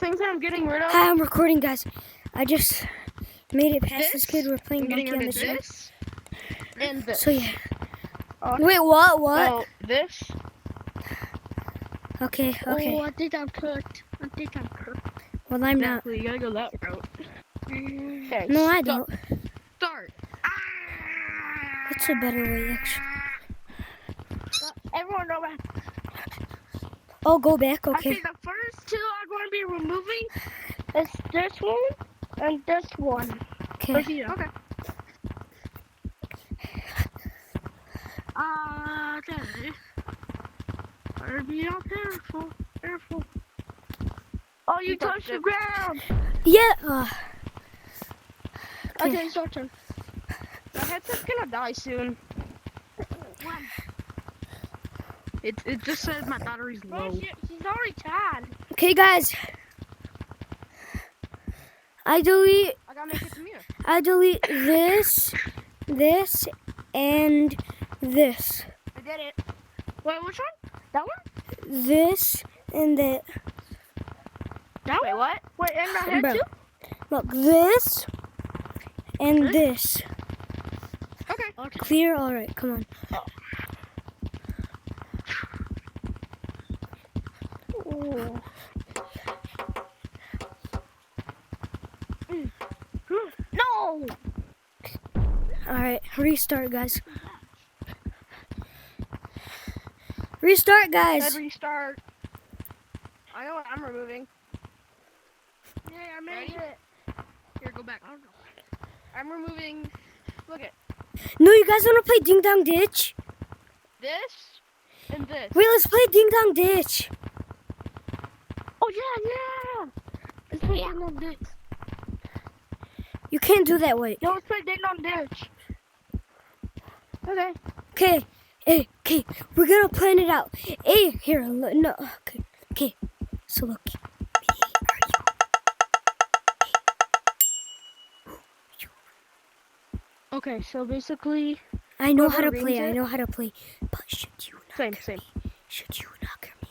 things that I'm getting rid of. Hi, I'm recording, guys. I just made it past this kid. We're playing I'm getting monkey on rid the of show. this and this. So yeah. Oh, Wait, what? no, this. Okay. Oh, I think I'm cooked. Well, I'm not. Exactly, you gotta go that route. Okay, No, I don't. Start. What's a better way, actually? Everyone go back. Oh, go back. Okay, Okay. the first two I'm going to be removing is this one and this one. Okay. Okay. Okay. Better be all careful. Oh, you touched the ground. Yeah. Okay, it's your turn. My headset's gonna die soon. It just says my battery's low. She's already tad. Okay, guys. I delete I gotta make it to mirror. this, and this. I did it. Wait, which one? That one? This and that. That Wait, what? Wait, and my head Bro. too? Look, this and this. Okay. Clear? Alright, come on. Oh. No! Alright, restart, guys. Restart, guys. Said restart. I know what I'm removing. Yeah, I made it. Here, go back. I don't know. I'm removing. Look at No, you guys want to play Ding Dong Ditch? this and this. Wait, let's play Ding Dong Ditch. Oh yeah. Let's play Ding Dong Ditch. You can't do that, wait. Yo, let's play Ding Dong Ditch. Okay. Okay. Hey, okay, we're gonna plan it out. Hey, here, no, okay. So look, Okay, so basically, I know how to Whoever play. wins I it? know how to play. But should you not same. me? Should you not me?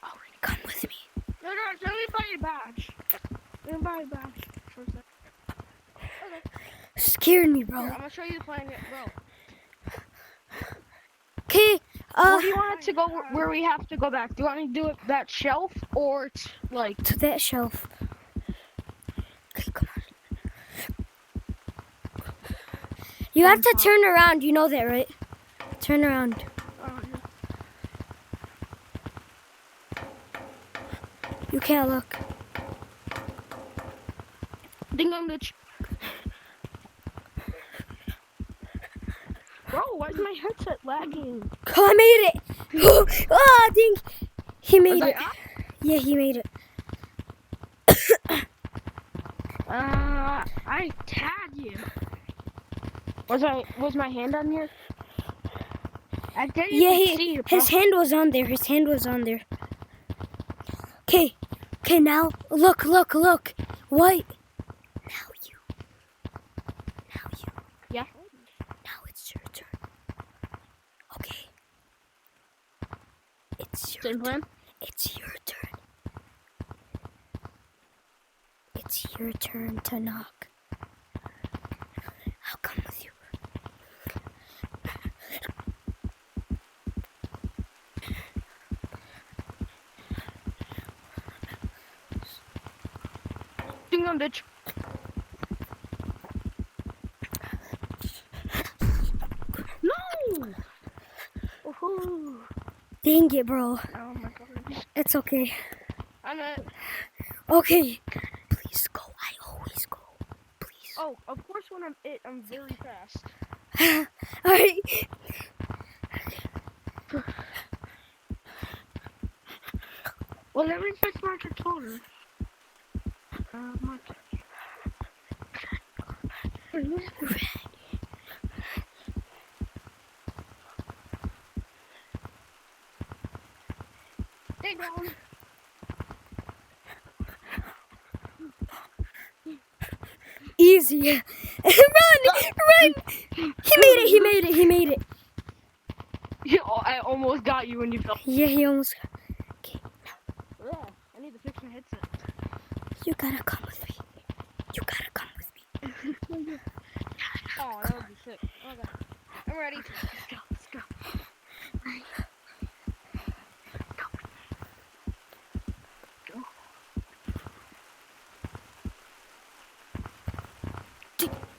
Alright, come with me. No, let me buy a badge. Let me buy a badge for a second. Okay. Scared me, bro. Here, I'm gonna show you the plan, bro. Okay. Where do you want it to go? Where we have to go back? Do you want me to do it that shelf or like? To that shelf. Okay, come on. You have to turn around. You know that, right? Turn around. You can't look. Ding dong ditch. Bro, why is my headset lagging? Oh, I made it. Oh, ding. He made it. up? Yeah, he made it. I tagged you. Was my hand on here? I didn't Yeah, even see you, bro. his hand was on there. Okay, now look. White. Now you. Yeah. Now it's your turn. Okay. It's your Same plan. It's your turn. It's your turn to knock. I'll come with you. Ding dong ditch. No! Woohoo! Dang it, bro. Oh my god. It's okay. I'm at. Okay. Please go. I always go. Please. Oh, of course when I'm very fast. Alright. Well, let me fix my controller. My Ding dong. Easy. Run! He made it. I almost got you when you fell. Yeah, he almost. Okay, Yeah, I need to fix my headset. you gotta come with me. You gotta come with me. Oh, that would be sick. Okay. I'm ready. Let's go. Let's go.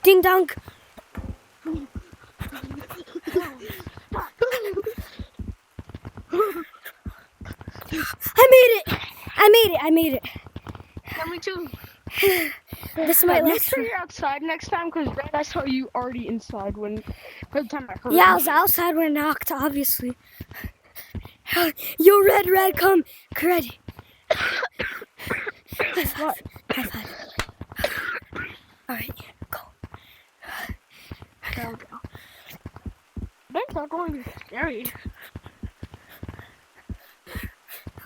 Ding dong. I made it. I made it. I made it. Yeah, me too. This might Make last. sure you're outside next time, because Red, I saw you already inside when by the time I heard. Yeah, I was outside when I knocked, obviously. Yo, Red, come. Red. High five. High five. Alright, go. Go. That's not going to be scary.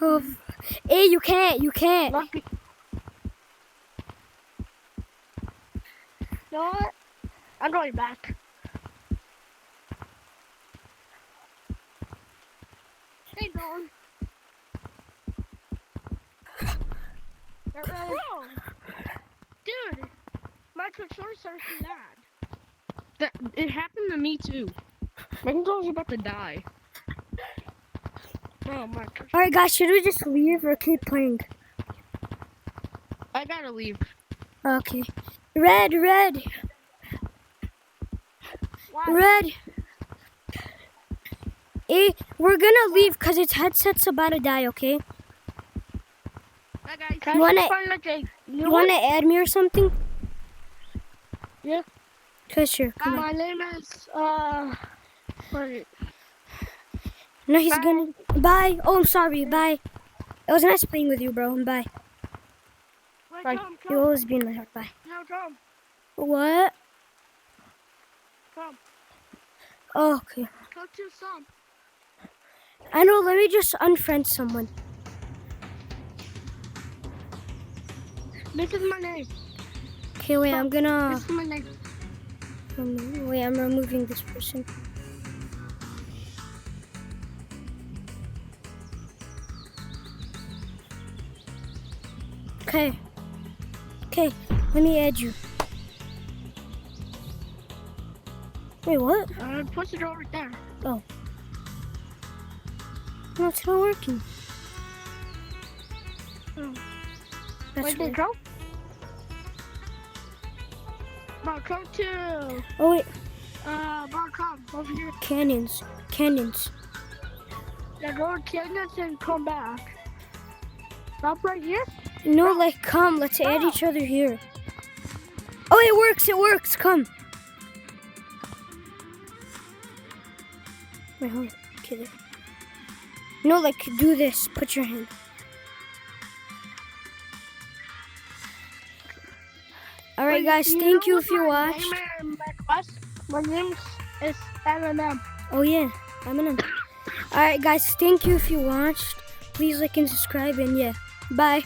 Oh. Hey, you can't. You can't. Lucky. You know what? I'm going back. Hey, Dawn. Bro, dude, my controller started to lag. It happened to me too. My controller's about to die. Oh my gosh. Alright, guys, should we just leave or keep playing? I gotta leave. Okay. Red. Why? Hey, we're gonna leave because its headset's about to die, okay? Bye, guys. You wanna- Find like a, You wanna add me or something? Yeah. Okay, sure. Come on. My name is wait. No, he's Bye. gonna. Bye. Oh, I'm sorry. Bye. It was nice playing with you, bro. Bye. Wait, Bye. come. You always been my heart. Bye. No, come. What? Come. Oh, okay. Talk to some. I know. Let me just unfriend someone. This is my name. Okay, wait. I'm gonna. This is my name. Wait. I'm removing this person. Okay. Okay. Let me add you. Wait, what? Push it over there. Oh. No, it's not working. Oh. That's Where'd they weird. go? Bar, come to. Oh, wait. Bar, come over here. Canyons. Now go to Canyons and come back. Stop right here. No, like, come. Let's add each other here. Oh, it works. Come. Wait, hold on. Okay, there. No, like, do this. Put your hand. Alright, guys. Thank you if you watched. My name is Eminem. Oh, yeah. Eminem. Alright, guys. Thank you if you watched. Please like and subscribe. And, yeah. Bye.